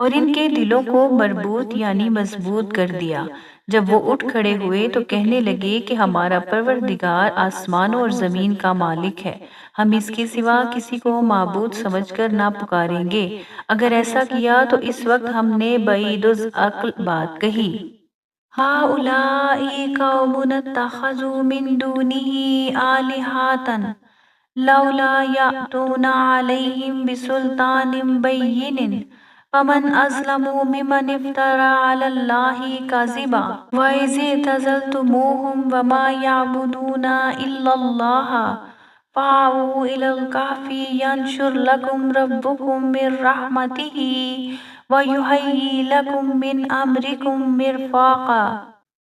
اور ان کے دلوں کو مربوط یعنی مضبوط کر دیا۔ جب وہ اٹھ کھڑے ہوئے تو کہنے لگے کہ ہمارا پروردگار آسمانوں اور زمین کا مالک ہے، ہم اس کے سوا کسی کو معبود سمجھ کر نہ پکاریں گے۔ اگر ایسا کیا تو اس وقت ہم نے بعید العقل بات کہی۔ هؤلاء قوم اتخذوا من دونه آلهة لولا يأتون عليهم بسلطان بين فمن أظلم ممن افترى على الله كذبا وإذ اعتزلتموهم وما يعبدون إلا الله فاووا إلى الكهف ينشر لكم ربكم من رحمته ويهيئ لكم من أمركم مرفاقا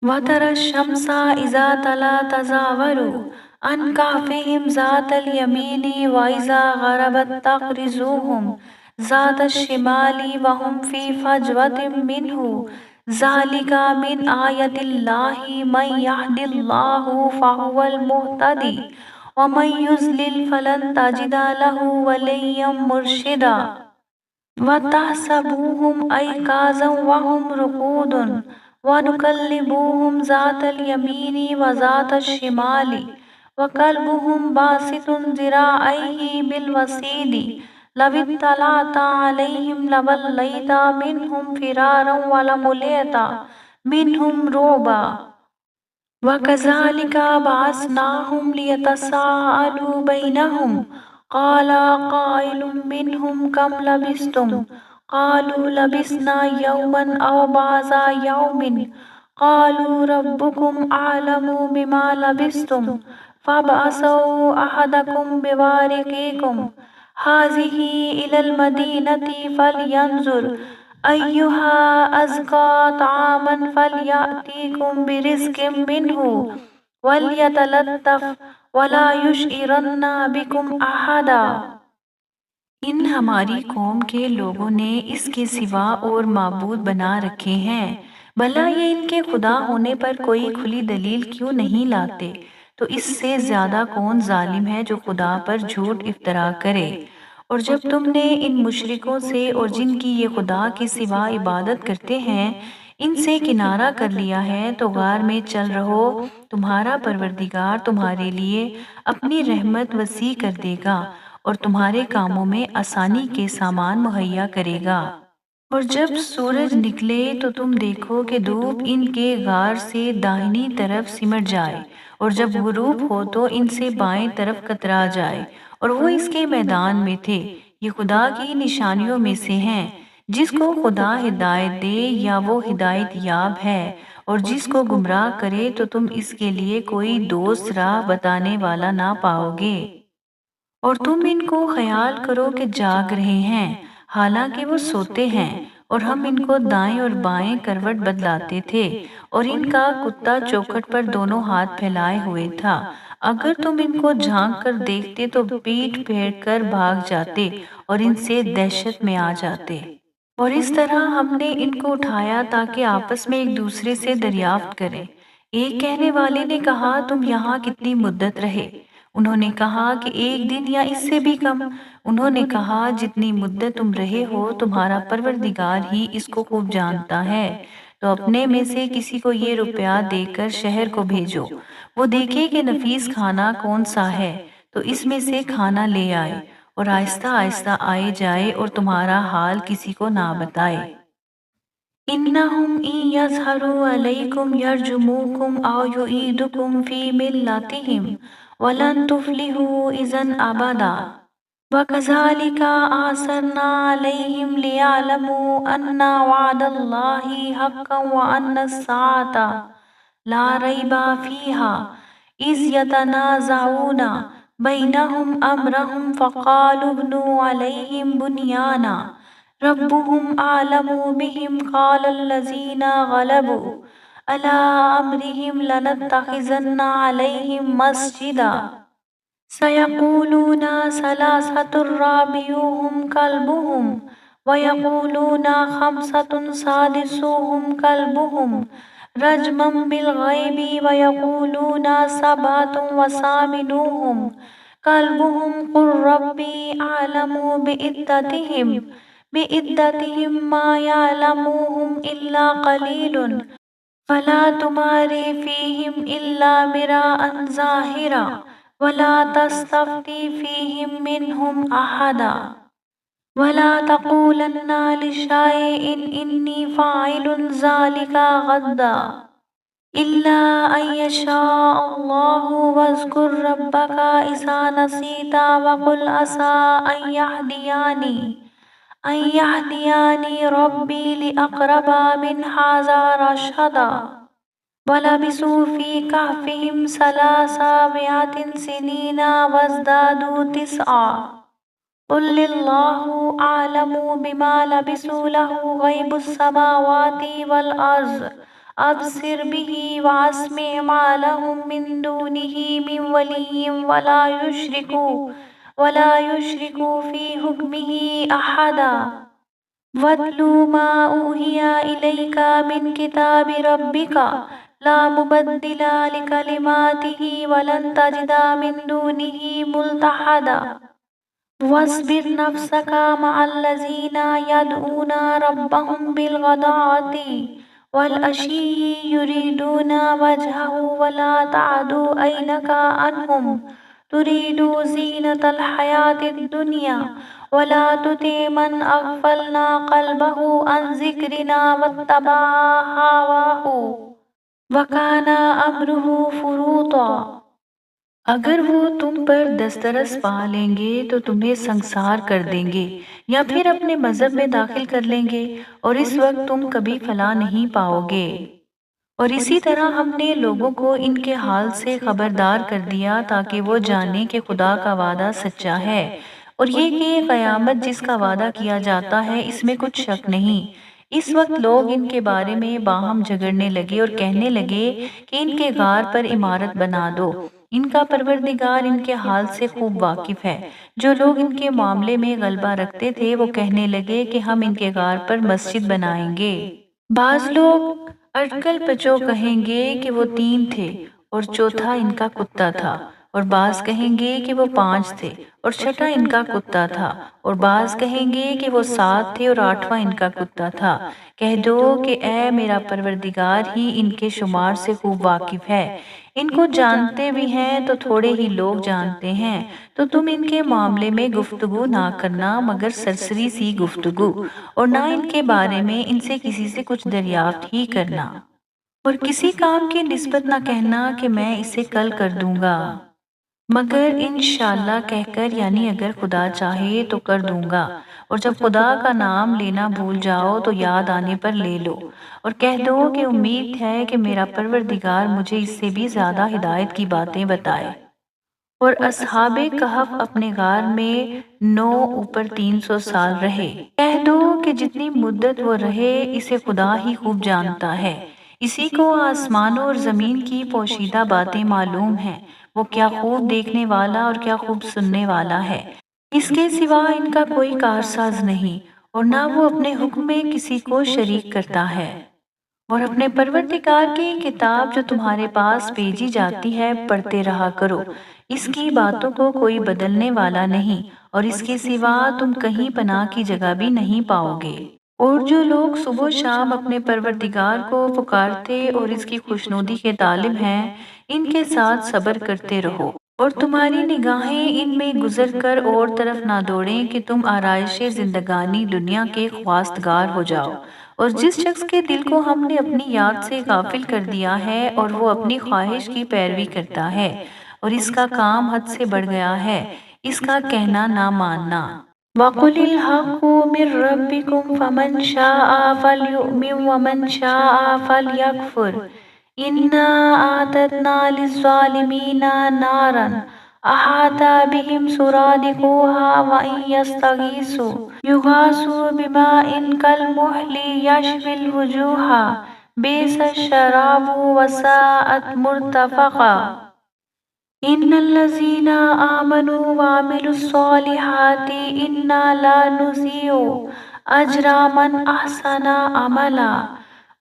وترى الشمس إذا تلا تزاور عن كهفهم ذات اليمين وإذا غربت تقرضهم ذات الشمال وهم في فجوة منه ذلك من آيات الله من يهد الله فهو المهتدي ومن يضلل فلن تجد له وليا مرشدا وتحسبوهم أيقاظا وهم رقود ونقلبوهم ذات اليمين وذات الشمال وكلبهم باسط ذراعيه بالوسيد لو اطلعت عليهم لوليت منهم فرارا ولملئت منهم رعبا وكذلك بعثناهم ليتساءلوا بينهم قال قائل منهم كم لبثتم قالوا لبثنا يوما أو بعض يوم قالوا ربكم أعلم بما لبثتم فابعثوا أحدكم بورقكم هذه إلى المدينة فلينظر أيها أزكى طعاما فليأتيكم برزق منه وليتلطف ولا يشعرن بكم أحدا۔ ان ہماری قوم کے لوگوں نے اس کے سوا اور معبود بنا رکھے ہیں، بھلا یہ ان کے خدا ہونے پر کوئی کھلی دلیل کیوں نہیں لاتے؟ تو اس سے زیادہ کون ظالم ہے جو خدا پر جھوٹ افطرا کرے؟ اور جب تم نے ان مشرکوں سے اور جن کی یہ خدا کے سوا عبادت کرتے ہیں ان سے کنارہ کر لیا ہے تو غار میں چل رہو، تمہارا پروردگار تمہارے لیے اپنی رحمت وسیع کر دے گا اور تمہارے کاموں میں آسانی کے سامان مہیا کرے گا۔ اور جب سورج نکلے تو تم دیکھو کہ دھوپ ان کے غار سے داہنی طرف سمٹ جائے اور جب غروب ہو تو ان سے بائیں طرف کترا جائے اور وہ اس کے میدان میں تھے۔ یہ خدا کی نشانیوں میں سے ہیں، جس کو خدا ہدایت دے یا وہ ہدایت یاب ہے، اور جس کو گمراہ کرے تو تم اس کے لیے کوئی دوست راہ بتانے والا نہ پاؤ گے۔ اور تم ان کو خیال کرو کہ جاگ رہے ہیں حالانکہ وہ سوتے ہیں، اور ہم ان کو دائیں اور بائیں کروٹ بدلاتے تھے، اور ان کا کتا چوکھٹ پر دونوں ہاتھ پھیلائے ہوئے تھا۔ اگر تم ان کو جھانک کر دیکھتے تو پیٹ پھیر کر بھاگ جاتے اور ان سے دہشت میں آ جاتے۔ اور اس طرح ہم نے ان کو اٹھایا تاکہ آپس میں ایک دوسرے سے دریافت کریں۔ ایک کہنے والے نے کہا، تم یہاں کتنی مدت رہے؟ انہوں نے کہا کہ 1 دن یا اس سے بھی کم۔ انہوں نے کہا، جتنی مدت تم رہے ہو تمہارا پروردگار ہی اس کو خوب جانتا ہے، تو اپنے میں سے کسی کو یہ روپیہ دے کر شہر کو بھیجو، وہ دیکھے کہ نفیس کھانا کون سا ہے تو اس میں سے کھانا لے آئے، اور آہستہ آہستہ آئے جائے اور تمہارا حال کسی کو نہ بتائے۔ إنهم إن يظهروا عليكم يرجموكم أو يعيدوكم في ملتهم ولن تفلحوا إذا أبدا وكذلك أعثرنا عليهم ليعلموا أن وعد الله حق وأن الساعة لا ريب فيها إذ يتنازعون بينهم أمرهم فقالوا ابنوا عليهم بنيانا ربهم أعلم بهم قال الذين غلبوا على أمرهم لنتخذن عليهم مسجدا سيقولون 3 رابعهم كلبهم ويقولون 5 سادسهم كلبهم رجما بالغيب ويقولون 7 وثامنهم كلبهم قل ربي أعلم بعدتهم بعدتهم ما يعلمهم إلا قليل فلا تمار فيهم إلا مراء ظاهرا ولا تستفت فيهم منهم أحدا ولا تقولن لشيء إني فاعل ذلك غدا إلا أن يشاء الله واذكر ربك إذا نسيت وقل عسى أن يهديني ربي لأقرب من هذا رشدا ولبثوا في كهفهم 300 سنين وازدادوا تسعا قل الله أعلم بما لبثوا له غيب السماوات والأرض أبصر به وأسمع ما لهم من دونه من ولي ولا يشرك في حكمه أحدا واتل ما أوحي إليك من كتاب ربك لا مبدل لكلماته ولن تجد من دونه ملتحدا واصبر نفسك مع الذين يدعون ربهم بالغداة والعشي يريدون وجهه ولا تعد عينك عنهم تريد زينة الحياة الدنيا ولا تطع من أغفلنا قلبه عن ذكرنا واتبع هواه وكان أمره فرطا اگر وہ تم پر دسترس پا لیں گے تو تمہیں سنسار کر دیں گے یا پھر اپنے مذہب میں داخل کر لیں گے اور اس وقت تم کبھی فلاح نہیں پاؤ گے۔ اور اسی طرح ہم نے لوگوں کو ان کے حال سے خبردار کر دیا تاکہ وہ جانیں کہ خدا کا وعدہ سچا ہے اور یہ کہ قیامت جس کا وعدہ کیا جاتا ہے اس میں کچھ شک نہیں۔ اس وقت لوگ ان کے بارے میں باہم جھگڑنے لگے اور کہنے لگے کہ ان کے غار پر عمارت بنا دو۔ ان کا پروردگار ان کے حال سے خوب واقف ہے۔ جو لوگ ان کے معاملے میں غلبہ رکھتے تھے وہ کہنے لگے کہ ہم ان کے غار پر مسجد بنائیں گے۔ بعض لوگ اٹکل پچو کہیں گے کہ وہ 3 تھے اور چوتھا ان کا کتا تھا، اور بعض کہیں گے کہ وہ 5 تھے اور چھٹا ان کا کتا تھا، اور بعض کہیں گے کہ وہ 7 تھے اور 8واں ان کا کتا تھا۔ کہہ دو کہ اے میرا پروردگار ہی ان کے شمار سے خوب واقف ہے۔ ان کو جانتے بھی ہیں تو تھوڑے ہی لوگ جانتے ہیں، تو تم ان کے معاملے میں گفتگو نہ کرنا مگر سرسری سی گفتگو، اور نہ ان کے بارے میں ان سے کسی سے کچھ دریافت ہی کرنا، اور کسی کام کی نسبت نہ کہنا کہ میں اسے کل کر دوں گا، مگر انشاءاللہ کہہ کر یعنی اگر خدا چاہے تو کر دوں گا، اور جب خدا کا نام لینا بھول جاؤ تو یاد آنے پر لے لو، اور کہہ دو کہ امید ہے کہ میرا پروردگار مجھے اس سے بھی زیادہ ہدایت کی باتیں بتائے۔ اور اصحاب کہف اپنے غار میں 9 اوپر 300 سال رہے۔ کہہ دو کہ جتنی مدت وہ رہے اسے خدا ہی خوب جانتا ہے۔ اسی کو آسمانوں اور زمین کی پوشیدہ باتیں معلوم ہیں۔ وہ کیا خوب دیکھنے والا اور کیا خوب سننے والا ہے۔ اس کے سوا ان کا کوئی کارساز نہیں، اور نہ وہ اپنے حکم میں کسی کو شریک کرتا ہے۔ اور اپنے پروردگار کی کتاب جو تمہارے پاس بھیجی جاتی ہے پڑھتے رہا کرو، اس کی باتوں کو کوئی بدلنے والا نہیں، اور اس کے سوا تم کہیں پناہ کی جگہ بھی نہیں پاؤ گے۔ اور جو لوگ صبح و شام اپنے پروردگار کو پکارتے اور اس کی خوشنودی کے طالب ہیں، ان کے ساتھ صبر کرتے رہو، اور تمہاری نگاہیں ان میں گزر کر اور طرف نہ دوڑیں کہ تم آرائش زندگانی دنیا کے خواستگار ہو جاؤ۔ اور جس شخص کے دل کو ہم نے اپنی یاد سے غافل کر دیا ہے اور وہ اپنی خواہش کی پیروی کرتا ہے اور اس کا کام حد سے بڑھ گیا ہے، اس کا کہنا نہ ماننا۔ وَقُلِ الْحَقُّ مِن رَّبِّكُمْ فَمَن شَاءَ فَلْيُؤْمِن وَمَن شَاءَ فَلْيَكْفُرْ إِنَّا أَعْتَدْنَا لِلظَّالِمِينَ نَارًا أَحَاطَ بِهِمْ سُرَادِقُهَا وَإِن يَسْتَغِيثُوا يُغَاثُوا بِمَاءٍ كَالْمُهْلِ يَشْوِي الْوُجُوهَ بِئْسَ الشَّرَابُ وَسَاءَتْ مُرْتَفَقًا إِنَّ الَّذِينَ آمَنُوا وَعَمِلُوا الصَّالِحَاتِ إِنَّا لَا نُضِيعُ أَجْرَ مَنْ أَحْسَنَ عَمَلًا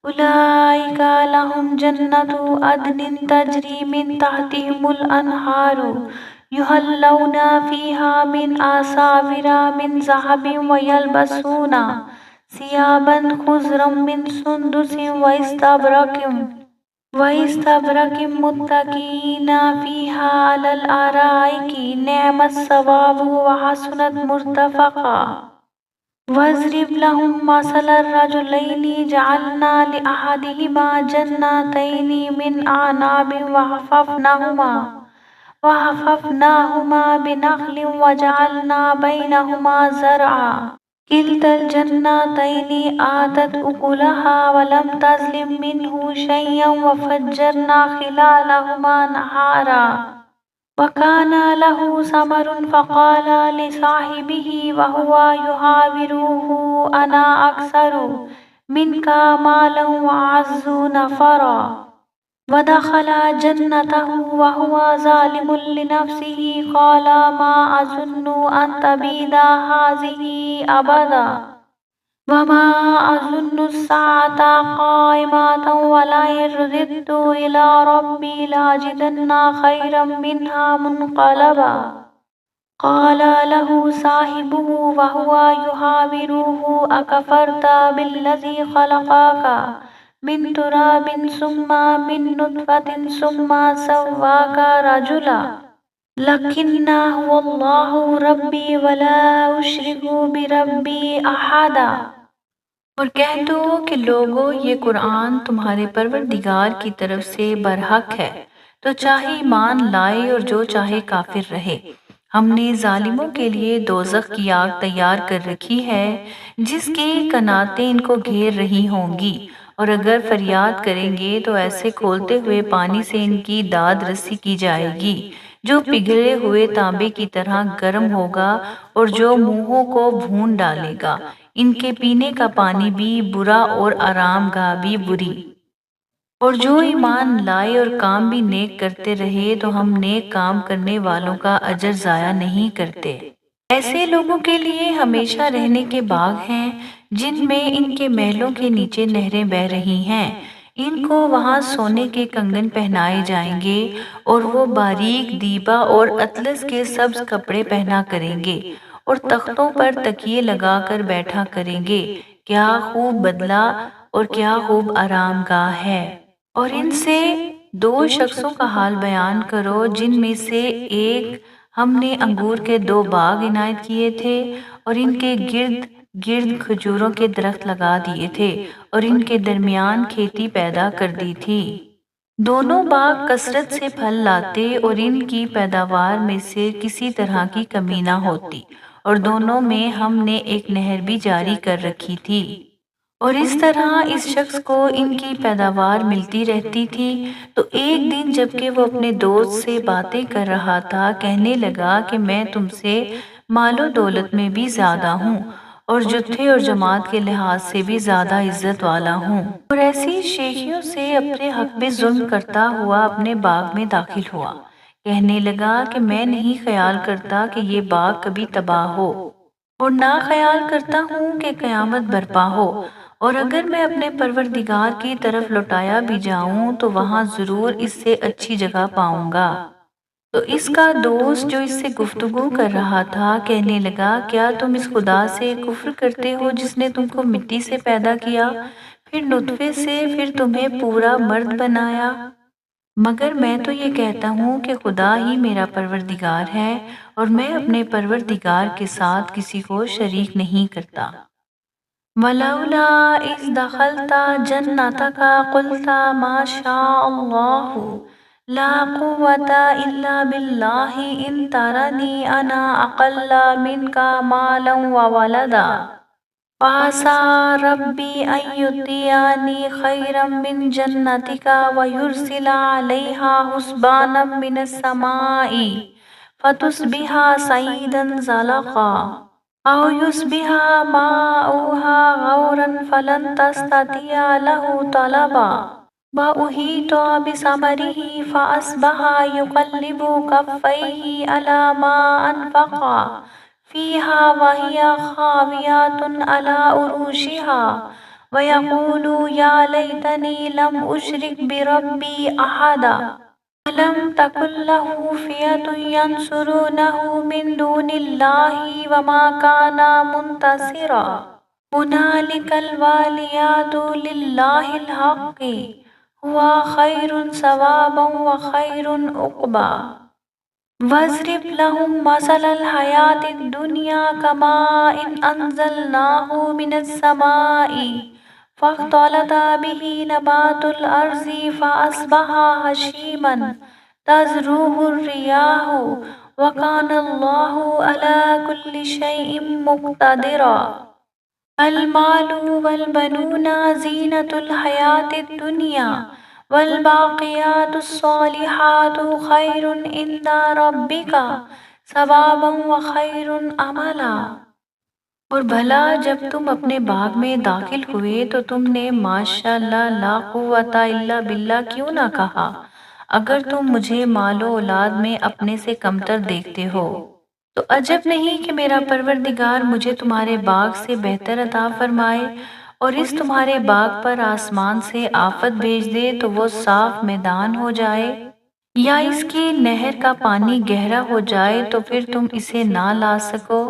أُولَئِكَ لَهُمْ جَنَّاتُ عَدْنٍ تَجْرِي مِنْ تَحْتِهِمُ الْأَنْهَارُ يحلون فيها من أساور من ذهب ويلبسون ثيابا خضرا من سندس واستبرق متكئين فيها على الأرائك نعم الثواب وحسنت مرتفقا واضرب لهم مثل الرجلين جعلنا لأحدهما جنتين من أعناب وحففناهما بنخل وجعلنا بينهما زرعا كلتا الجنتين آتت أكلها ولم تظلم منه شيئا وفجرنا خلالهما نهارا وكان له ثمر فقال لصاحبه وهو يحاوره أنا أكثر منك مالا وأعز نفرا ودخل جنته وهو ظالم لنفسه قال ما أظن أن تبيد هذه أبدا وما أظن الساعة قائمة ولئن رددت إلى ربي لأجدن خيرا منها منقلبا قال له صاحبه وهو يحاوره أكفرت بالذي خلقك من تراب ثم من نطفة ثم سواك رجلا لكن هو الله ربي ولا أشرك بربي أحدا۔ اور کہہ دو کہ لوگو یہ قرآن تمہارے پروردگار کی طرف سے برحق ہے، تو چاہے ایمان لائے اور جو چاہے کافر رہے۔ ہم نے ظالموں کے لیے دوزخ کی آگ تیار کر رکھی ہے جس کی کناتیں ان کو گھیر رہی ہوں گی، اور اگر فریاد کریں گے تو ایسے کھولتے ہوئے پانی سے ان کی داد رسی کی جائے گی جو پگھلے ہوئے تانبے کی طرح گرم ہوگا اور جو منہوں کو بھون ڈالے گا۔ ان کے پینے کا پانی بھی برا اور آرام گاہ بھی بری۔ اور جو ایمان لائے اور کام بھی نیک کرتے رہے تو ہم نیک کام کرنے والوں کا اجر ضائع نہیں کرتے۔ ایسے لوگوں کے لیے ہمیشہ رہنے کے باغ ہیں جن میں ان کے محلوں کے نیچے نہریں بہہ رہی ہیں۔ ان کو وہاں سونے کے کنگن پہنائے جائیں گے اور وہ باریک دیبا اور اطلس کے سبز کپڑے پہنا کریں گے اور تختوں پر تکیے لگا کر بیٹھا کریں گے۔ کیا خوب بدلہ اور کیا خوب آرام گاہ ہے۔ اور ان سے دو شخصوں کا حال بیان کرو جن میں سے ایک ہم نے انگور کے 2 باغ عنایت کیے تھے اور ان کے گرد گرد کھجوروں کے درخت لگا دیے تھے اور ان کے درمیان کھیتی پیدا کر دی تھی۔ دونوں باغ کثرت سے پھل لاتے اور ان کی پیداوار میں سے کسی طرح کی کمی نہ ہوتی، اور دونوں میں ہم نے ایک نہر بھی جاری کر رکھی تھی۔ اور اس طرح اس شخص کو ان کی پیداوار ملتی رہتی تھی۔ تو ایک دن جبکہ وہ اپنے دوست سے باتیں کر رہا تھا، کہنے لگا کہ میں تم سے مال و دولت میں بھی زیادہ ہوں اور جتھے اور جماعت کے لحاظ سے بھی زیادہ عزت والا ہوں، اور ایسی شیخیوں سے اپنے حق میں ظلم کرتا ہوا اپنے باغ میں داخل ہوا۔ کہنے لگا کہ میں نہیں خیال کرتا کہ یہ باغ کبھی تباہ ہو، اور نہ خیال کرتا ہوں کہ قیامت برپا ہو، اور اگر میں اپنے پروردگار کی طرف لوٹایا بھی جاؤں تو وہاں ضرور اس سے اچھی جگہ پاؤں گا۔ تو اس کا دوست جو اس سے گفتگو کر رہا تھا کہنے لگا کیا تم اس خدا سے کفر کرتے ہو جس نے تم کو مٹی سے پیدا کیا، پھر نطفے سے، پھر تمہیں پورا مرد بنایا؟ مگر میں تو یہ کہتا ہوں کہ خدا ہی میرا پروردگار ہے اور میں اپنے پروردگار کے ساتھ کسی کو شریک نہیں کرتا۔ وَلَوْلَا إِذْ دَخَلْتَ جَنَّتَكَ قُلْتَ مَا شَاءَ اللَّهُ لَا قُوَّةَ إِلَّا بِاللَّهِ إِن تَرَنِي أَنَا أَقَلَّ مِنْكَ مَالًا وَوَلَدًا وَعَسَىٰ رَبِّي أَن يُؤْتِيَنِي خَيْرًا مِنْ جَنَّتِكَ وَيُرْسِلَ عَلَيْهَا حُسْبَانًا مِنَ السَّمَاءِ فَتُصْبِحَ صَعِيدًا زَلَقًا أَوْ يُصْبِحَ مَاؤُهَا غَوْرًا فَلَن تَسْتَطِيعَ لَهُ طَلَبًا وَأُحِيطَ بِثَمَرِهِ فَأَصْبَحَ يُقَلِّبُ كَفَّيْهِ عَلَىٰ مَا أَنفَقَ فِيهَا وَهِيَ خَاوِيَةٌ عَلَىٰ عُرُوشِهَا وَيَقُولُ يَا لَيْتَنِي لَمْ أُشْرِكْ بِرَبِّي أَحَدًا۔ لم تكن له فئة ينصرونه من دون الله وما كان منتصرا هنالك الولايات لله الحق هو خير ثوابا وخير عقبا واضرب لهم مثل الحياة الدنيا كماء إن أنزلناه من السماء فاختلط به نبات الأرض فأصبح هشيما تذروه الرياح وكان الله على كل شيء مقتدرا المال والبنون زينة الحياة الدنيا والباقيات الصالحات خير عند ربك ثوابا وخير عملا۔ اور بھلا جب تم اپنے باغ میں داخل ہوئے تو تم نے ماشاء اللہ لا قوت الا باللہ کیوں نہ کہا؟ اگر تم مجھے مال و اولاد میں اپنے سے کمتر دیکھتے ہو تو عجب نہیں کہ میرا پروردگار مجھے تمہارے باغ سے بہتر عطا فرمائے اور اس تمہارے باغ پر آسمان سے آفت بھیج دے تو وہ صاف میدان ہو جائے، یا اس کی نہر کا پانی گہرا ہو جائے تو پھر تم اسے نہ لا سکو،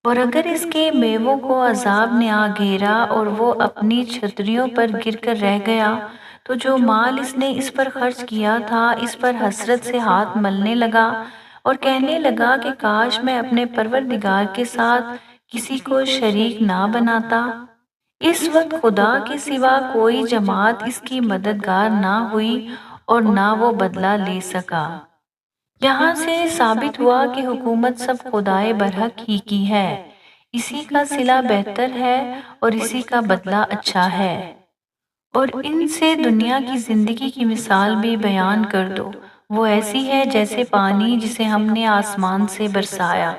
اور اگر اس کے میووں کو عذاب نے آ گھیرا اور وہ اپنی چھتریوں پر گر کر رہ گیا تو جو مال اس نے اس پر خرچ کیا تھا اس پر حسرت سے ہاتھ ملنے لگا اور کہنے لگا کہ کاش میں اپنے پروردگار کے ساتھ کسی کو شریک نہ بناتا۔ اس وقت خدا کے سوا کوئی جماعت اس کی مددگار نہ ہوئی اور نہ وہ بدلہ لے سکا۔ یہاں سے ثابت ہوا کہ حکومت سب خدائے برحق ہی کی ہے، اسی کا صلہ بہتر ہے اور اسی کا بدلہ اچھا ہے۔ اور ان سے دنیا کی زندگی کی مثال بھی بیان کر دو، وہ ایسی ہے جیسے پانی جسے ہم نے آسمان سے برسایا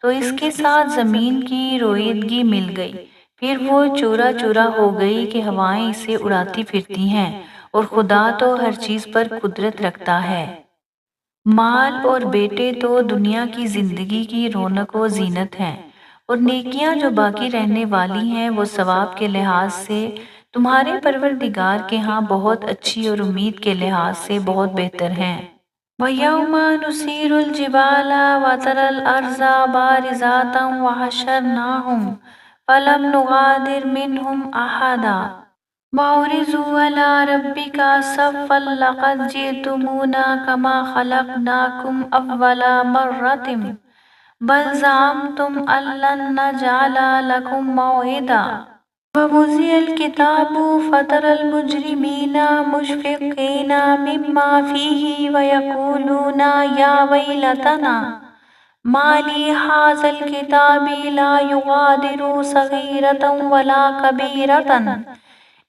تو اس کے ساتھ زمین کی رویدگی مل گئی، پھر وہ چورا چورا ہو گئی کہ ہوائیں اسے اڑاتی پھرتی ہیں، اور خدا تو ہر چیز پر قدرت رکھتا ہے۔ مال اور بیٹے تو دنیا کی زندگی کی رونق و زینت ہیں، اور نیکیاں جو باقی رہنے والی ہیں وہ ثواب کے لحاظ سے تمہارے پروردگار کے ہاں بہت اچھی اور امید کے لحاظ سے بہت بہتر ہیں۔ وَيَوْمَ نُسِيرُ الْجِبَالَ وَتَرَى الْأَرْضَ بَارِزَةً وَحَشَرْنَاهُمْ فَلَمْ نُغَادِرْ مِنْهُمْ أَحَدًا وَعُرِضُوا عَلَى رَبِّكَ صَفًّا لَقَدْ جِئْتُمُونَا كَمَا خَلَقْنَاكُمْ أَوَّلَ مَرَّةٍ بَلْ زَعَمْتُمْ أَن لَّن نَّجْعَلَ لَكُم مَّوْعِدًا وَوُضِعَ الْكِتَابُ فَتَرَى الْمُجْرِمِينَ مُشْفِقِينَ مِمَّا فِيهِ وَيَقُولُونَ يَا وَيْلَتَنَا مَا لِي هَٰذَا الْكِتَابِ لَا يُغَادِرُ صَغِيرَةً وَلَا كَبِيرَةً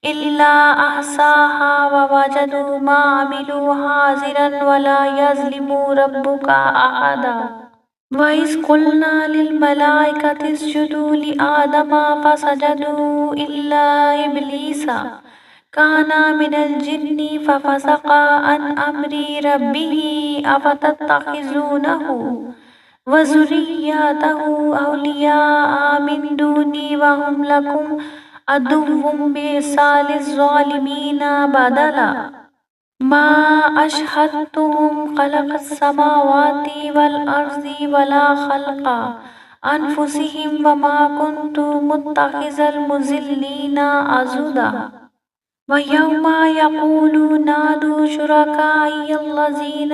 إِلَّا أَحْصَاهَا وَوَجَدُوا مَا عَمِلُوا حَاضِرًا وَلَا يَظْلِمُ رَبُّكَ أَحَدًا وَإِذْ قُلْنَا لِلْمَلَائِكَةِ اسْجُدُوا لِآدَمَ فَسَجَدُوا إِلَّا إِبْلِيسَ كَانَ مِنَ الْجِنِّ فَفَسَقَ عَنْ أَمْرِ رَبِّهِ أَفَتَتَّخِذُونَهُ وَذُرِّيَّتَهُ أَوْلِيَاءَ مِن دُونِي وَهُمْ لَكُمْ عَدُوٌّ بِئْسَ لِلظَّالِمِينَ بَدَلًا مَا أَشْهَدتُّهُمْ خَلْقَ السَّمَاوَاتِ وَالْأَرْضِ وَلَا خَلْقَ أَنفُسِهِمْ وَمَا كُنتُ مُتَّخِذَ الْمُضِلِّينَ عَضُدًا وَيَوْمَ يَقُولُ نَادُوا شُرَكَائِيَ الَّذِينَ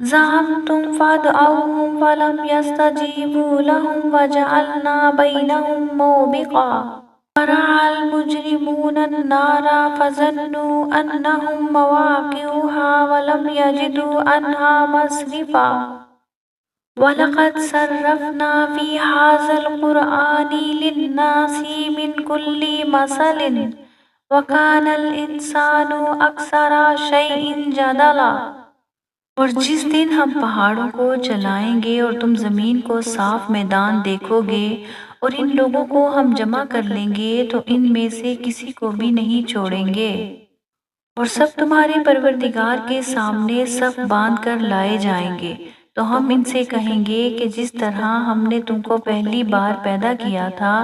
زَعَمْتُمْ فَادْعُوهُمْ فَلَمْ يَسْتَجِيبُوا لَهُمْ وَجَعَلْنَا بَيْنَهُمْ مَوْبِقًا وَرَأَى الْمُجْرِمُونَ النَّارَ فَظَنُّوا أَنَّهُمْ مَوَاقِعُوهَا وَلَمْ يَجِدُوا عَنْهَا مَصْرِفًا وَلَقَدْ صَرَّفْنَا فِي هَٰذَا الْقُرْآنِ لِلنَّاسِ مِنْ كُلِّ مَثَلٍ وَكَانَ الْإِنسَانُ أَكْثَرَ شَيْءٍ جَدَلًا۔ اور جس دن ہم پہاڑوں کو چلائیں گے اور تم زمین کو صاف میدان دیکھو گے اور ان لوگوں کو ہم جمع کر لیں گے تو ان میں سے کسی کو بھی نہیں چھوڑیں گے، اور سب تمہارے پروردگار کے سامنے صف باندھ کر لائے جائیں گے تو ہم ان سے کہیں گے کہ جس طرح ہم نے تم کو پہلی بار پیدا کیا تھا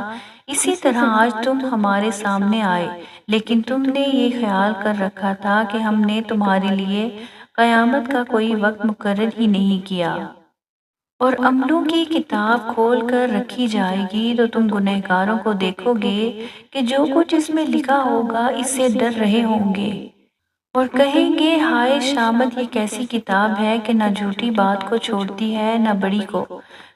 اسی طرح آج تم ہمارے سامنے آئے، لیکن تم نے یہ خیال کر رکھا تھا کہ ہم نے تمہارے لیے قیامت کا کوئی وقت مقرر ہی نہیں کیا، اور عملوں کی کتاب کھول کر رکھی جائے گی تو تم گنہگاروں کو دیکھو گے کہ جو کچھ اس میں لکھا ہوگا اس سے ڈر رہے ہوں گے، اور کہیں گے ہائے شامت، یہ کیسی کتاب ہے کہ نہ جھوٹی بات کو چھوڑتی ہے نہ بڑی کو،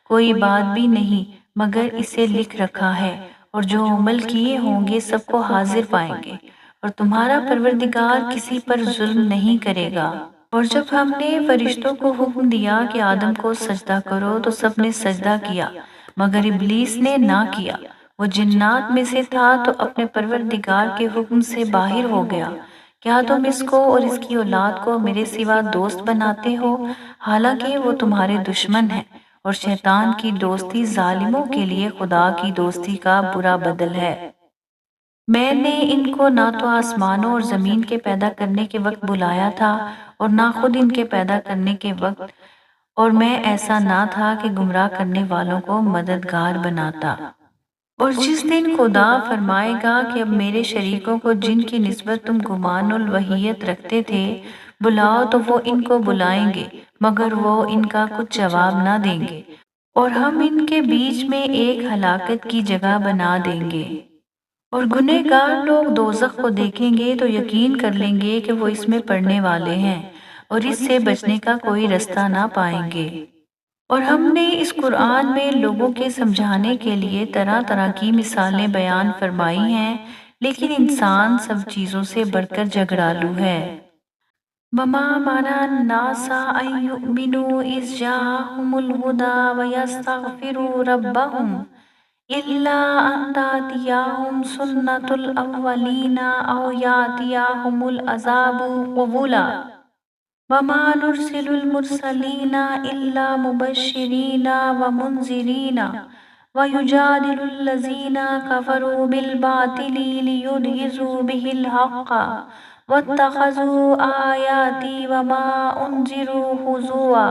کوئی بات بھی نہیں مگر اسے لکھ رکھا ہے، اور جو عمل کیے ہوں گے سب کو حاضر پائیں گے، اور تمہارا پروردگار کسی پر ظلم نہیں کرے گا۔ اور جب ہم نے فرشتوں کو حکم دیا کہ آدم کو سجدہ کرو تو سب نے سجدہ کیا مگر ابلیس نے نہ کیا، وہ جنات میں سے تھا تو اپنے پروردگار کے حکم سے باہر ہو گیا۔ کیا تم اس کو اور اس کی اولاد کو میرے سوا دوست بناتے ہو، حالانکہ وہ تمہارے دشمن ہیں، اور شیطان کی دوستی ظالموں کے لیے خدا کی دوستی کا برا بدل ہے۔ میں نے ان کو نہ تو آسمانوں اور زمین کے پیدا کرنے کے وقت بلایا تھا اور نہ خود ان کے پیدا کرنے کے وقت، اور میں ایسا نہ تھا کہ گمراہ کرنے والوں کو مددگار بناتا۔ اور جس دن خدا فرمائے گا کہ اب میرے شریکوں کو جن کی نسبت تم گمان الوہیت رکھتے تھے بلاؤ، تو وہ ان کو بلائیں گے مگر وہ ان کا کچھ جواب نہ دیں گے، اور ہم ان کے بیچ میں ایک ہلاکت کی جگہ بنا دیں گے۔ اور گنہگار لوگ دوزخ کو دیکھیں گے تو یقین کر لیں گے کہ وہ اس میں پڑنے والے ہیں، اور اس سے بچنے کا کوئی رستہ نہ پائیں گے۔ اور ہم نے اس قرآن میں لوگوں کے سمجھانے کے لیے طرح طرح کی مثالیں بیان فرمائی ہیں، لیکن انسان سب چیزوں سے بڑھ کر جھگڑالو ہے۔ وَمَا مَنَعَ النَّاسَ أَن يُؤْمِنُوا إِذْ جَاءَهُمُ الْهُدَىٰ وَيَسْتَغْفِرُوا رَبَّهُمْ إِلَّا أَن تَأْتِيَهُمْ سُنَّةُ الْأَوَّلِينَ أَوْ يَأْتِيَهُمُ الْعَذَابُ قُبُلًا وَمَا نُرْسِلُ الْمُرْسَلِينَ إِلَّا مُبَشِّرِينَ وَمُنذِرِينَ وَيُجَادِلُ الَّذِينَ كَفَرُوا بِالْبَاطِلِ لِيُدْحِضُوا بِهِ الْحَقَّ وَاتَّخَذُوا آيَاتِي وَمَا أُنذِرُوا هُزُوًا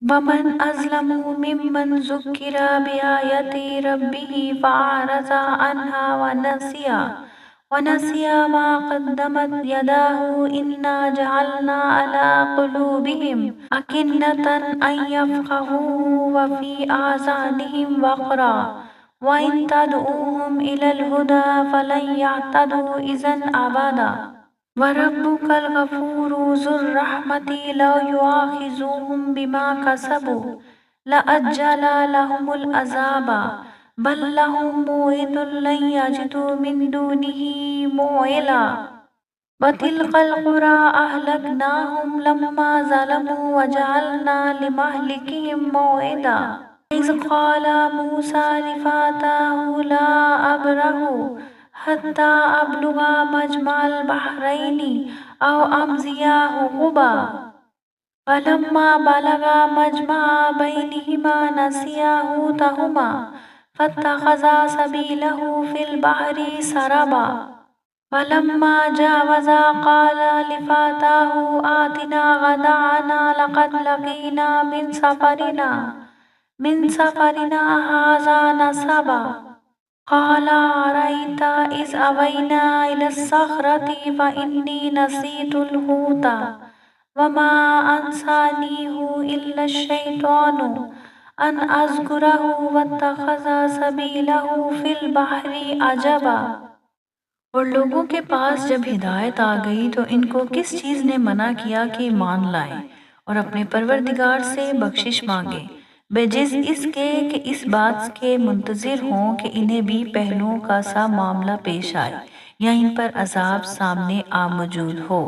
وَمَنْ أَظْلَمُ مِمَّنْ ذُكِّرَ بِآيَاتِ رَبِّهِ فَأَعْرَضَ عَنْهَا ونسي ما قدمت يداه إنا جعلنا على قلوبهم أكنة أن يفقهوه وفي آذانهم وقرا وإن تدعوهم إلى الهدى فلن يهتدوا إذا أبدا وربك الغفور ذو الرحمة لو يؤاخذوهم بما كسبوا لأجل لهم العذاب بل لهم موعد لن يجدوا من دونه موئلا وتلك القرى أهلكناهم لما ظلموا وجعلنا لمهلكهم موعدا إذ قال موسى لفتاه لا أبرح حتى أبلغ مجمع البحرين أو أمضي حقبا فلما بلغ مجمع بينهما نسيا حوتهما فاتخذ سبيله في البحر سربا فلما جاوزا قال لفتاه آتنا غداءنا لقد لقينا من سفرنا هذا نصبا قال أرأيت إذ أوينا إلى الصخرة فإني نسيت الحوت وما أنسانيه إلا الشيطان أن أذكره واتخذ سبيله في البحر عجبا۔ اور لوگوں کے پاس جب ہدایت آ گئی تو ان کو کس چیز نے منع کیا کہ ایمان لائیں اور اپنے پروردگار سے بخشش مانگیں، بجز اس کے کہ اس بات کے منتظر ہوں کہ انہیں بھی پہلوؤں کا سا معاملہ پیش آئے یا ان پر عذاب سامنے آ موجود ہو۔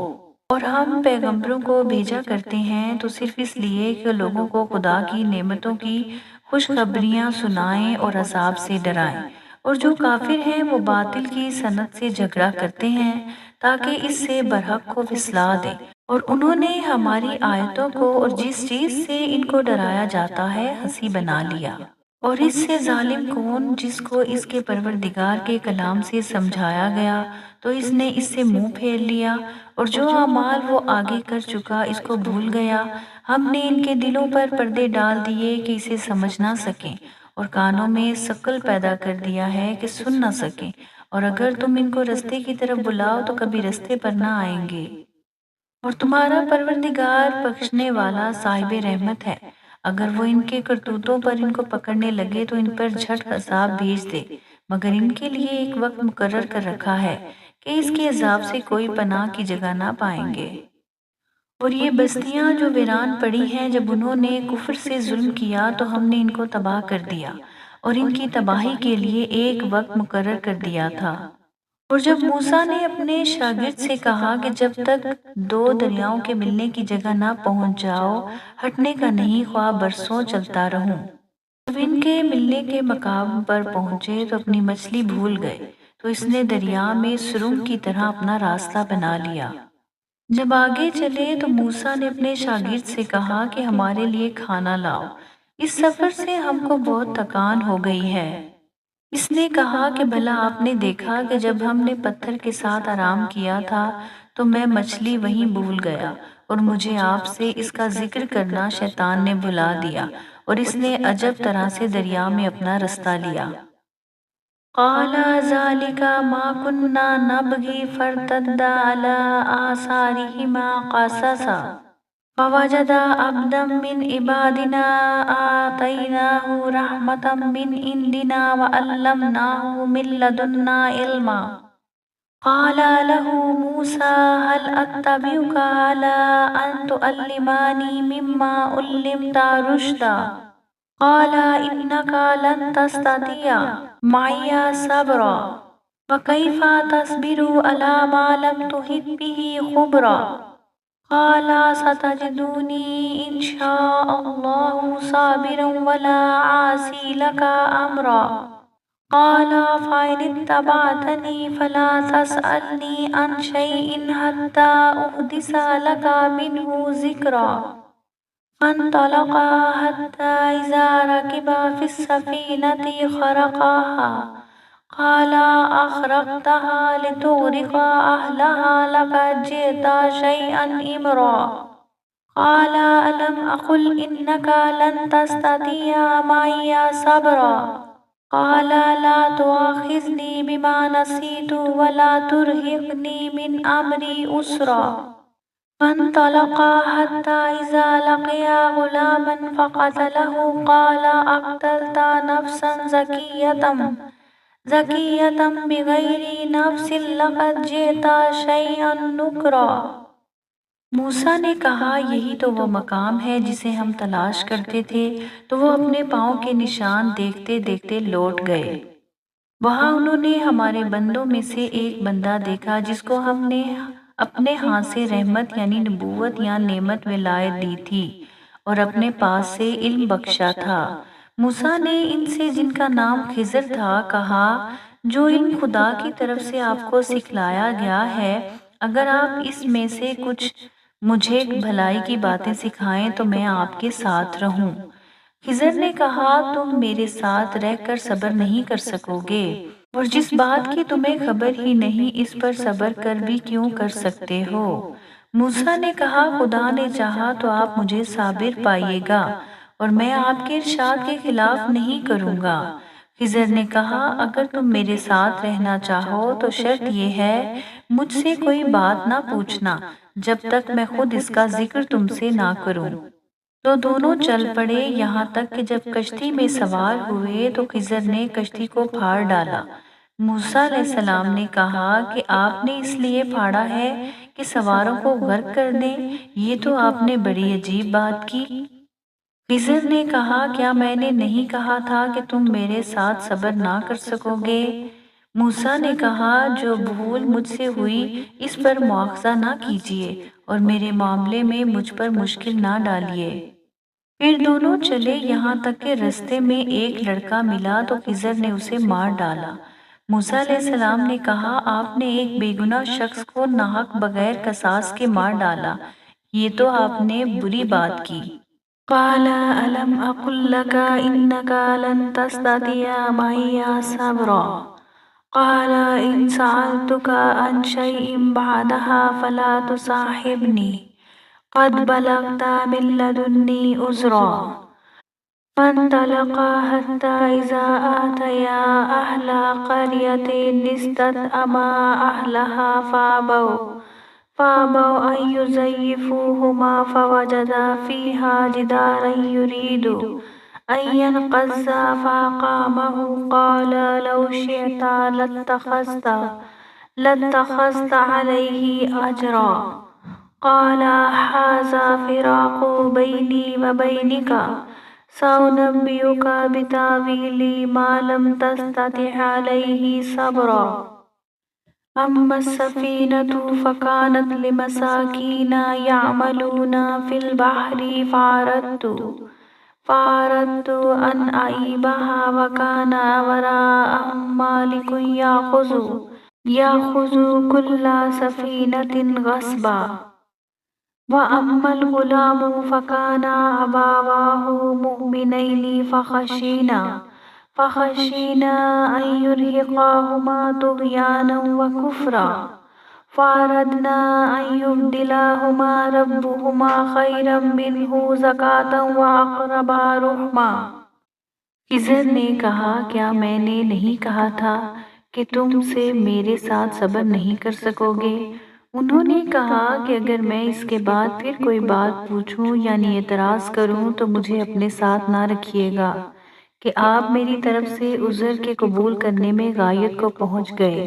اور ہم پیغمبروں کو بھیجا کرتے ہیں تو صرف اس لیے کہ لوگوں کو خدا کی نعمتوں کی خوشخبریاں سنائیں اور عذاب سے ڈرائیں، اور جو کافر ہیں وہ باطل کی صنعت سے جھگڑا کرتے ہیں تاکہ اس سے برحق کو پھسلا دیں، اور انہوں نے ہماری آیتوں کو اور جس چیز سے ان کو ڈرایا جاتا ہے ہنسی بنا لیا۔ اور اس سے ظالم کون جس کو اس کے پروردگار کے کلام سے سمجھایا گیا تو اس نے اس سے منہ پھیر لیا، اور جو اعمال وہ آگے کر چکا اس کو بھول گیا۔ ہم نے ان کے دلوں پر پردے ڈال دیے کہ اسے سمجھ نہ سکیں، اور کانوں میں ثقل پیدا کر دیا ہے کہ سن نہ سکیں، اور اگر تم ان کو رستے کی طرف بلاؤ تو کبھی رستے پر نہ آئیں گے۔ اور تمہارا پروردگار بخشنے والا صاحب رحمت ہے، اگر وہ ان کے کرتوتوں پر ان کو پکڑنے لگے تو ان پر جھٹ عذاب بھیج دے، مگر ان کے لیے ایک وقت مقرر کر رکھا ہے کہ اس کے عذاب سے کوئی پناہ کی جگہ نہ پائیں گے۔ اور یہ بستیاں جو ویران پڑی ہیں، جب انہوں نے کفر سے ظلم کیا تو ہم نے ان کو تباہ کر دیا، اور ان کی تباہی کے لیے ایک وقت مقرر کر دیا تھا۔ اور جب موسیٰ نے اپنے شاگرد سے کہا کہ جب تک دو دریاؤں کے ملنے کی جگہ نہ پہنچ جاؤ، ہٹنے کا نہیں، خواہ برسوں چلتا رہوں۔ جب ان کے ملنے کے مقام پر پہنچے تو اپنی مچھلی بھول گئے، تو اس نے دریا میں سرنگ کی طرح اپنا راستہ بنا لیا۔ جب آگے چلے تو موسیٰ نے اپنے شاگرد سے کہا کہ ہمارے لیے کھانا لاؤ، اس سفر سے ہم کو بہت تھکان ہو گئی ہے۔ اس نے کہا کہ بھلا آپ نے دیکھا کہ جب ہم نے پتھر کے ساتھ آرام کیا تھا تو میں مچھلی وہیں بھول گیا، اور مجھے آپ سے اس کا ذکر کرنا شیطان نے بھلا دیا، اور اس نے عجب طرح سے دریا میں اپنا رستہ لیا۔ قال ذلك ما كنا نبغي فارتدا على آثارهما قصصا فوجد عبدا من عبادنا آتيناه رحمة من عندنا وعلمناه من لدنا علما قال له موسى هل أتبعك على أن تعلمني مما علمت رشدا قال إنك لن تستطيع معي صبرا وكيف تصبر على ما لم تحط به خبرا قال ستجدني إن شاء الله صابرا ولا عاصي لك أمرا قال فإن اتبعتني فلا تسألني عن شيء حتى أحدث لك منه ذكرا فانطلقا حتى إذا ركبا في السفينة خرقاها قال أخرقتها لتغرق أهلها لقد جئت شيئا إمرا قال ألم أقل إنك لن تستطيع معي صبرا قال لا تؤاخذني بما نسيت ولا ترهقني من أمري أسرا فانطلقا حتى إذا لقيا غلاما فقتله قال أقتلت نفسا زكية بغير نفس لقد جئت شيئا نكرا۔ موسیٰ نے کہا یہی تو وہ مقام ہے جسے ہم تلاش کرتے تھے، تو وہ اپنے پاؤں کے نشان دیکھتے دیکھتے لوٹ گئے۔ وہاں انہوں نے ہمارے بندوں میں سے ایک بندہ دیکھا جس کو ہم نے اپنے ہاتھ سے رحمت یعنی نبوت یا نعمت ولایت دی تھی، اور اپنے پاس سے علم بخشا تھا۔ موسیٰ نے ان سے جن کا نام خضر تھا کہا، جو علم خدا کی طرف سے آپ کو سکھلایا گیا ہے، اگر آپ اس میں سے کچھ مجھے بھلائی کی باتیں سکھائیں تو میں آپ کے ساتھ رہوں۔ خضر نے کہا تم میرے ساتھ رہ کر صبر نہیں کر سکو گے، اور جس بات کی تمہیں خبر ہی نہیں اس پر صبر کر بھی کیوں کر سکتے ہو؟ موسیٰ نے کہا خدا نے چاہا تو آپ مجھے صابر پائیے گا، اور میں آپ کے ارشاد کے خلاف نہیں کروں گا۔ خضر نے کہا اگر تم میرے ساتھ رہنا چاہو تو شرط یہ ہے مجھ سے کوئی بات نہ پوچھنا جب تک میں خود اس کا ذکر تم سے نہ کروں۔ تو دونوں چل پڑے، یہاں تک کہ جب کشتی میں سوار ہوئے تو خضر نے کشتی کو پھاڑ ڈالا۔ موسیٰ علیہ السلام نے کہا کہ آپ نے اس لیے پھاڑا ہے کہ سواروں کو غرق کر دیں، یہ تو آپ نے بڑی عجیب بات کی۔ خضر نے کہا کیا میں نے نہیں کہا تھا کہ تم میرے ساتھ صبر نہ کر سکو گے؟ موسیٰ نے کہا جو بھول مجھ سے ہوئی اس پر مواخذہ نہ کیجیے، اور میرے معاملے میں مجھ پر مشکل نہ ڈالیے۔ پھر دونوں چلے یہاں تک کہ رستے میں ایک لڑکا ملا تو خضر نے اسے مار ڈالا۔ موسیٰ علیہ السلام نے کہا آپ نے ایک بے گناہ شخص کو ناحق بغیر قصاص کے مار ڈالا، یہ تو آپ نے بری بات کی۔ قال ألم أقل لك إنك لن تستطيع معي صبرا قال إن سألتك عن شيء بعدها فلا تصاحبني قد بلغت من لدني عذرا فانطلقا حتى إذا أتيا أهل قرية استطعما أهلها فأبوا أن يضيفوهما فوجدا فيها جدارا يريد أن ينقض فأقامه قال لو شئت لاتخذت عليه أجرا قال هذا فراق بيني وبينك سأنبئك بتأويل ما لم تستطع عليه صبرا أما السفينة فكانت لمساكين يعملون في البحر فأردت أن أعيبها وكان وراءهم مالك يأخذ كل سفينة غصبا وأما الغلام فكان أبواه مؤمنين فخشينا أن يرهقاهما طغيانا وكفرا فأردنا أن يبدلاهما ربهما خيرا منه زكاة وأقرب رحما۔ خضر نے کہا کیا میں نے نہیں کہا تھا کہ تم سے میرے ساتھ صبر نہیں کر سکو گے؟ انہوں نے کہا کہ اگر میں اس کے بعد پھر کوئی بات پوچھوں یعنی اعتراض کروں تو مجھے اپنے ساتھ نہ رکھیے گا کہ آپ میری طرف سے عذر کے قبول کرنے میں غایت کو پہنچ گئے۔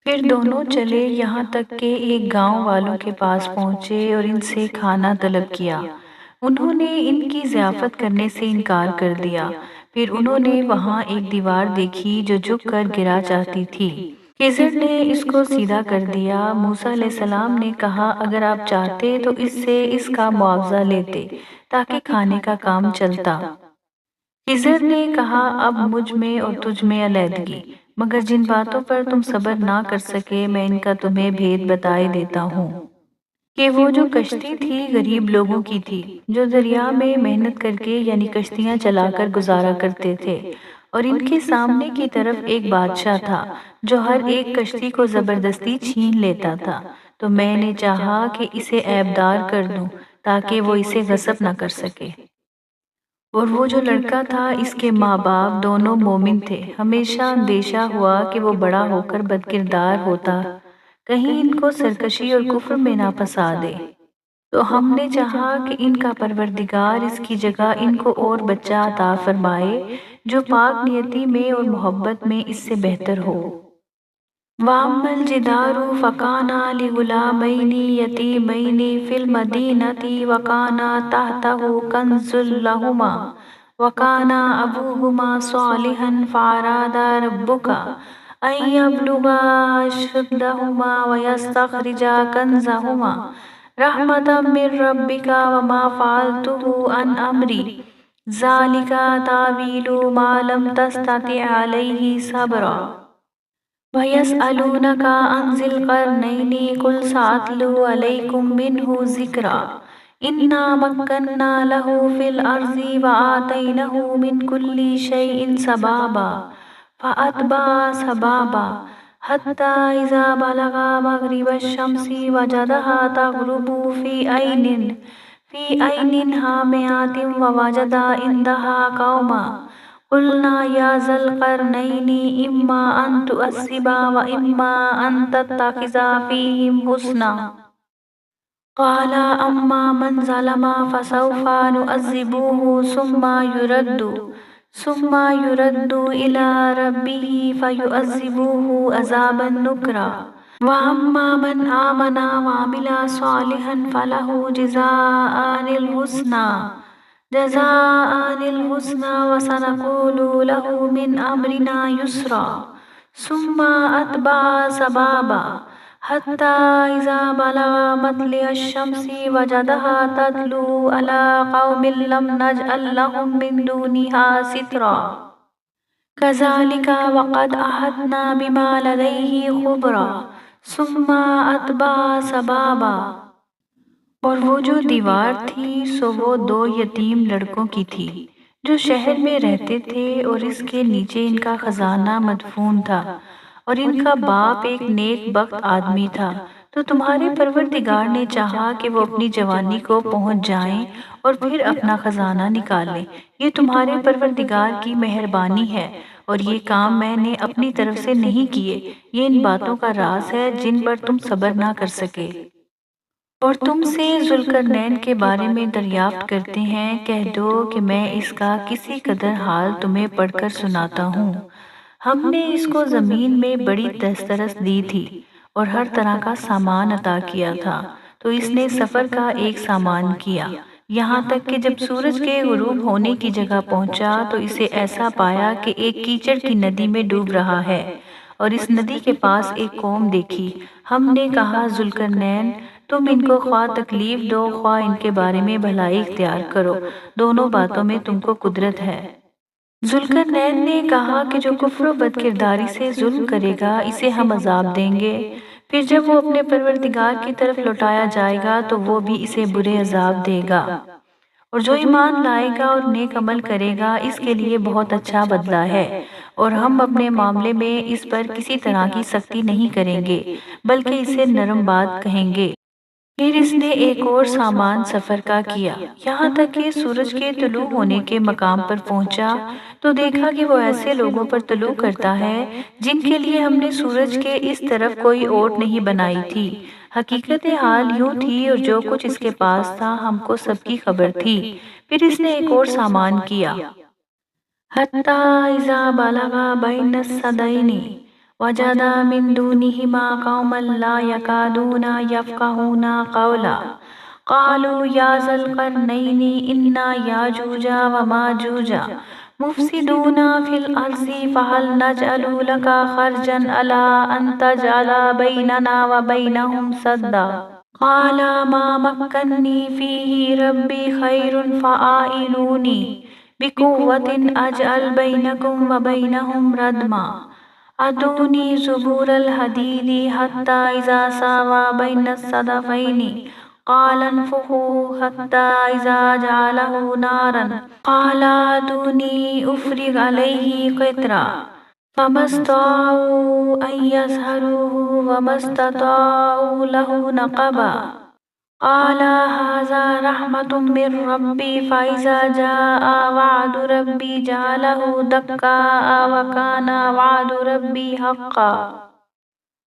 پھر دونوں چلے یہاں تک کہ ایک گاؤں والوں کے پاس پہنچے اور ان سے کھانا طلب کیا۔ انہوں نے ان کی ضیافت کرنے سے انکار کر دیا۔ پھر انہوں نے وہاں ایک دیوار دیکھی جو جھک کر گرا چاہتی تھی۔ خضر نے اس کو سیدھا کر دیا۔ موسیٰ علیہ السلام نے کہا اگر آپ چاہتے تو اس سے اس کا معاوضہ لیتے تاکہ کھانے کا کام چلتا۔ خضر نے کہا اب مجھ میں اور تجھ میں علیحدگی، مگر جن باتوں پر تم صبر نہ کر سکے میں ان کا تمہیں بھید بتائے دیتا ہوں کہ وہ جو کشتی تھی غریب لوگوں کی تھی جو دریا میں محنت کر کے یعنی کشتیاں چلا کر گزارا کرتے تھے، اور ان کے سامنے کی طرف ایک بادشاہ تھا جو ہر ایک کشتی کو زبردستی چھین لیتا تھا، تو میں نے چاہا کہ اسے عیبدار کر دوں تاکہ وہ اسے غصب نہ کر سکے۔ اور وہ جو لڑکا تھا اس کے ماں باپ دونوں مومن تھے، ہمیشہ اندیشہ ہوا کہ وہ بڑا ہو کر بدکردار ہوتا، کہیں ان کو سرکشی اور کفر میں نہ پھنسا دے، تو ہم نے چاہا کہ ان کا پروردگار اس کی جگہ ان کو اور بچہ عطا فرمائے جو پاک نیتی میں اور محبت میں اس سے بہتر ہو۔ وَأَمَّا الْجِدَارُ فَكَانَ لِغُلَامَيْنِ يَتِيمَيْنِ فِي الْمَدِينَةِ وَكَانَ تَحْتَهُ كَنْزٌ لَهُمَا وَكَانَ أَبُوهُمَا صَالِحًا فَأَرَادَ رَبُّكَ أَنْ يَبْلُغَا أَشُدَّهُمَا وَيَسْتَخْرِجَا كَنْزَهُمَا رَحْمَةً مِّن رَّبِّكَ وَمَا فَعَلْتُهُ عَنْ أَمْرِي ذَلِكَ تَأْوِيلُ مَا لَمْ تَسْتَطِعْ عَلَيْهِ صَبْرًا۔ وَيَسْأَلُونَكَ عَنْ ذِي الْقَرْنَيْنِ قُلْ سَأَتْلُو عَلَيْكُمْ مِنْهُ ذِكْرًا إِنَّا مَكَّنَّا لَهُ فِي الْأَرْضِ وَآتَيْنَاهُ مِنْ كُلِّ شَيْءٍ سَبَبًا فَأَتْبَعَ سَبَبًا حَتَّى إِذَا بَلَغَ مَغْرِبَ الشَّمْسِ وَجَدَهَا تَغْرُبُ فِي عَيْنٍ حَامِئَةٍ وَوَجَدَ عِندَهَا قَوْمًا قُلْنَا يَا ذَا الْقَرْنَيْنِ إِمَّا أَن تُعَذِّبَ وَإِمَّا أَن تَتَّخِذَ فِيهِمْ حُسْنًا قَالَ أَمَّا مَنْ ظَلَمَ فَسَوْفَ نُعَذِّبُهُ ثُمَّ يُرَدُّ إِلَى رَبِّهِ فَيُعَذِّبُهُ عَذَابًا نُكْرًا وَأَمَّا مَنْ آمَنَ وَعَمِلَ صَالِحًا فَلَهُ جَزَاءً الْحُسْنَى وَسَنَقُولُ لَهُ مِنْ أَمْرِنَا يُسْرًا ثُمَّ أَتْبَعَ سَبَبًا حَتَّى إِذَا بَلَغَ مَطْلِعَ الشَّمْسِ وَجَدَهَا تَطْلُعُ عَلَى قَوْمٍ لَمْ نَجْعَل لَّهُم مِّن دُونِهَا سِتْرًا كَذَلِكَ وَقَدْ أَحَطْنَا بِمَا لَدَيْهِ خُبْرًا ثُمَّ أَتْبَعَ سَبَبًا۔ اور وہ جو دیوار تھی سو وہ دو یتیم لڑکوں کی تھی جو شہر میں رہتے تھے، اور اس کے نیچے ان کا خزانہ مدفون تھا، اور ان کا باپ ایک نیک بخت آدمی تھا، تو تمہارے پروردگار نے چاہا کہ وہ اپنی جوانی کو پہنچ جائیں اور پھر اپنا خزانہ نکال لیں۔ یہ تمہارے پروردگار کی مہربانی ہے اور یہ کام میں نے اپنی طرف سے نہیں کیے۔ یہ ان باتوں کا راز ہے جن پر تم صبر نہ کر سکے۔ اور تم سے ذوالقرنین کے بارے میں دریافت کرتے ہیں، کہہ دو کہ میں اس کا کسی قدر حال تمہیں پڑھ کر سناتا ہوں۔ ہم نے اس کو زمین میں بڑی دسترس دی تھی اور ہر طرح کا سامان عطا کیا تھا، تو اس نے سفر کا ایک سامان کیا، یہاں تک کہ جب سورج کے غروب ہونے کی جگہ پہنچا تو اسے ایسا پایا کہ ایک کیچڑ کی ندی میں ڈوب رہا ہے، اور اس ندی کے پاس ایک قوم دیکھی۔ ہم نے کہا ذوالقرنین، تم ان کو خواہ تکلیف دو خواہ ان کے بارے میں بھلائی اختیار کرو، دونوں باتوں میں تم کو قدرت ہے۔ ذوالقرنین نے کہا کہ جو کفر و بد کرداری سے ظلم کرے گا اسے ہم عذاب دیں گے، پھر جب وہ اپنے پروردگار کی طرف لوٹایا جائے گا تو وہ بھی اسے برے عذاب دے گا، اور جو ایمان لائے گا اور نیک عمل کرے گا اس کے لیے بہت اچھا بدلہ ہے، اور ہم اپنے معاملے میں اس پر کسی طرح کی سختی نہیں کریں گے بلکہ اسے نرم بات کہیں گے۔ پھر اس نے ایک اور سامان سفر کا کیا، یہاں تک کہ سورج کے طلوع ہونے کے مقام پر پہنچا تو دیکھا کہ وہ ایسے لوگوں پر طلوع کرتا ہے جن کے لیے ہم نے سورج کے اس طرف کوئی اوٹ نہیں بنائی تھی۔ حقیقت حال یوں تھی اور جو کچھ اس کے پاس تھا ہم کو سب کی خبر تھی۔ پھر اس نے ایک اور سامان کیا، حتی اذا بلغ بین السدین وجد من دونهما قوما لا يكادون يفقهون قولا قالوا يا ذا القرنين إن ياجوج وماجوج مفسدون في الأرض فهل نجعل لك خرجا على أن تجعل بيننا وبينهم سدا قال ما مكنني فيه ربي خير فأعينوني بقوة أجعل بينكم وبينهم ردما أدوني زبور الحديد حتى إذا ساوى بين الصدفين قال انفخوا حتى إذا جعله نارا قال أدوني أفرغ عليه قطرا فما استطاعوا أن يظهروه وما استطاعوا له نقبا قال هذا رحمة من ربي فإذا جاء وعد ربي جعله دكاء وكان وعد ربي حقا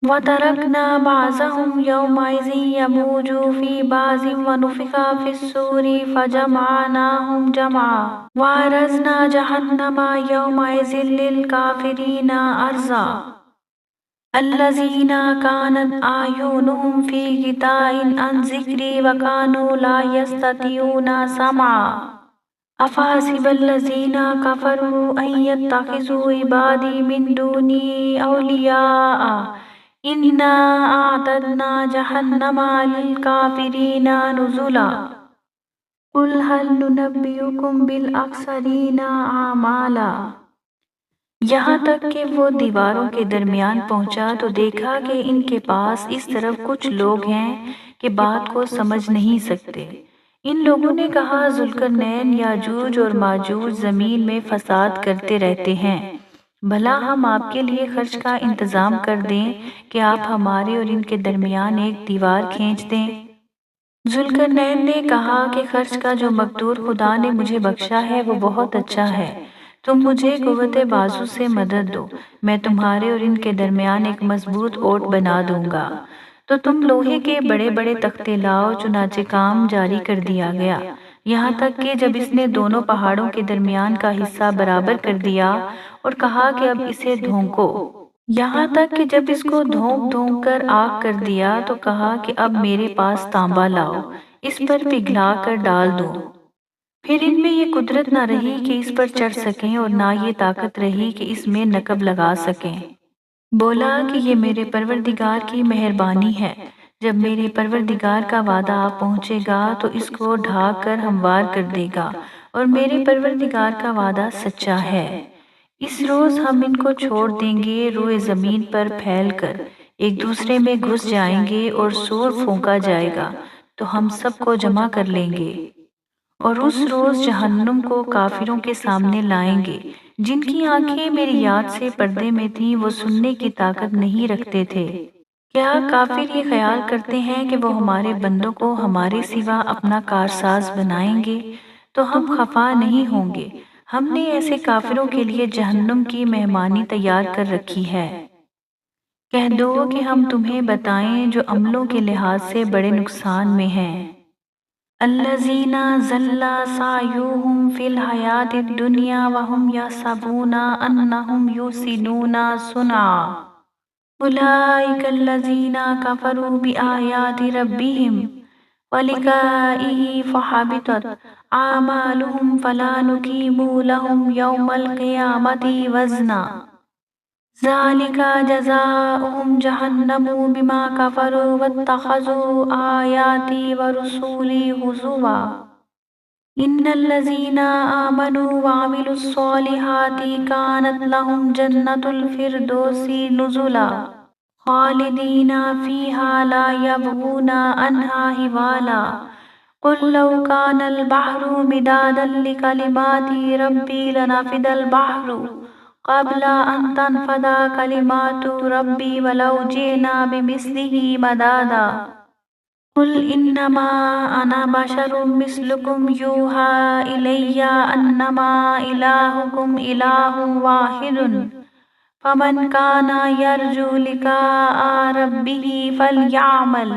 وتركنا بعضهم يومئذ يموج في بعض ونفخ في الصور فجمعناهم جمعا وعرضنا جهنم يومئذ للكافرين عرضا الذين كانت أعينهم في غطاء عن ذكري وكانوا لا يستطيعون سمعا أفحسب الذين كفروا أن يتخذوا عبادي من دوني أولياء إنا أعتدنا جهنم للكافرين نزلا قل هل ننبئكم بالأخسرين أعمالا۔ یہاں تک کہ وہ دیواروں کے درمیان پہنچا تو دیکھا کہ ان کے پاس اس طرف کچھ لوگ ہیں کہ بات کو سمجھ نہیں سکتے۔ ان لوگوں نے کہا ذوالقرنین یاجوج اور ماجوج زمین میں فساد کرتے رہتے ہیں، بھلا ہم آپ کے لیے خرچ کا انتظام کر دیں کہ آپ ہمارے اور ان کے درمیان ایک دیوار کھینچ دیں۔ ذوالقرنین نے کہا کہ خرچ کا جو مقدور خدا نے مجھے بخشا ہے وہ بہت اچھا ہے، تم مجھے قوت بازو سے مدد دو، میں تمہارے اور ان کے درمیان ایک مضبوط اوٹ بنا دوں گا۔ تو تم لوہے کے بڑے بڑے تختے لاؤ، چنانچہ کام جاری کر دیا گیا، یہاں تک کہ جب اس نے دونوں پہاڑوں کے درمیان کا حصہ برابر کر دیا اور کہا کہ اب اسے دھونکو، یہاں تک کہ جب اس کو دھونک دھونک کر آگ کر دیا تو کہا کہ اب میرے پاس تانبا لاؤ، اس پر پگھلا کر ڈال دو۔ پھر ان میں یہ قدرت نہ رہی کہ اس پر چڑھ سکیں اور نہ یہ طاقت رہی کہ اس میں نقب لگا سکیں۔ بولا کہ یہ میرے پروردگار کی مہربانی ہے، جب میرے پروردگار کا وعدہ آ پہنچے گا تو اس کو ڈھا کر ہموار کر دے گا، اور میرے پروردگار کا وعدہ سچا ہے۔ اس روز ہم ان کو چھوڑ دیں گے روئے زمین پر پھیل کر، ایک دوسرے میں گھس جائیں گے اور سور پھونکا جائے گا تو ہم سب کو جمع کر لیں گے، اور اس روز جہنم کو کافروں کے سامنے لائیں گے۔ جن کی آنکھیں میری یاد سے پردے میں تھیں وہ سننے کی طاقت نہیں رکھتے تھے کیا کافر یہ خیال کرتے ہیں کہ وہ ہمارے بندوں کو ہمارے سوا اپنا کارساز بنائیں گے تو ہم خفا نہیں ہوں گے؟ ہم نے ایسے کافروں کے لیے جہنم کی مہمانی تیار کر رکھی ہے۔ کہہ دو کہ ہم تمہیں بتائیں جو عملوں کے لحاظ سے بڑے نقصان میں ہیں۔ الذین ضل سعیہم فی الحیاۃ الدنیا وہم یحسبون انہم یحسنون صنعا اولئک الذین کفروا بآیات ربہم ولقائہ فحبطت اعمالہم فلا نقیم لہم یوم القیامۃ وزنا ذالک جزاؤہم جہنم بما کفروا واتخذوا آیاتی ورسولی ہزوا ان الذین آمنوا وعملوا الصالحات کانت لہم جنۃ الفردوس نزلا خالدین فیہا لا یبغون عنہا حوالا قل لو کان البحر مدادا لکلمات ربی لنفد البحر قبل ان تنفد کلمات ربی ولو جئنا بمثلہ مدادا قل انما انا بشر مثلکم یوحی الی انما الہکم الہ واحد فمن کان یرجو لقاء ربہ فلیعمل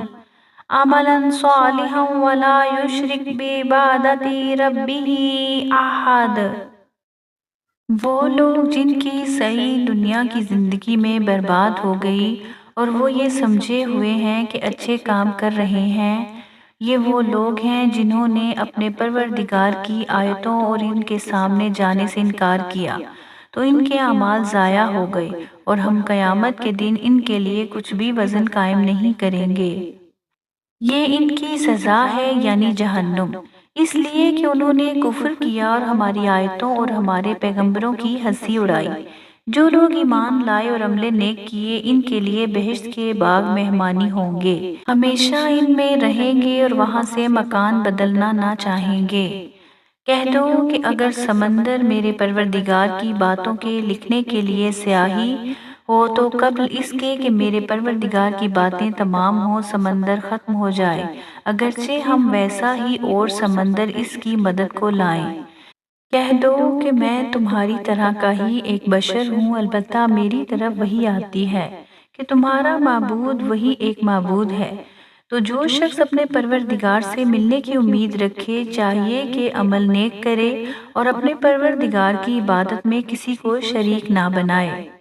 عملا صالحا ولا یشرک بعبادۃ ربہ احد۔ وہ لوگ جن کی صحیح دنیا کی زندگی میں برباد ہو گئی اور وہ یہ سمجھے ہوئے ہیں کہ اچھے کام کر رہے ہیں، یہ وہ لوگ ہیں جنہوں نے اپنے پروردگار کی آیتوں اور ان کے سامنے جانے سے انکار کیا تو ان کے اعمال ضائع ہو گئے اور ہم قیامت کے دن ان کے لیے کچھ بھی وزن قائم نہیں کریں گے۔ یہ ان کی سزا ہے یعنی جہنم، اس لیے کہ انہوں نے کفر کیا اور ہماری آیتوں اور ہمارے پیغمبروں کی ہنسی اڑائی۔ جو لوگ ایمان لائے اور عمل نیک کیے ان کے لیے بہشت کے باغ مہمانی ہوں گے، ہمیشہ ان میں رہیں گے اور وہاں سے مکان بدلنا نہ چاہیں گے۔ کہہ دو کہ اگر سمندر میرے پروردگار کی باتوں کے لکھنے کے لیے سیاہی ہو تو قبل اس کے کہ میرے پروردگار کی باتیں تمام ہوں سمندر ختم ہو جائے، اگرچہ ہم ویسا ہی اور سمندر اس کی مدد کو لائیں۔ کہہ دو کہ میں تمہاری طرح کا ہی ایک بشر ہوں، البتہ میری طرف وحی آتی ہے کہ تمہارا معبود وہی ایک معبود ہے۔ تو جو شخص اپنے پروردگار سے ملنے کی امید رکھے چاہیے کہ عمل نیک کرے اور اپنے پروردگار کی عبادت میں کسی کو شریک نہ بنائے۔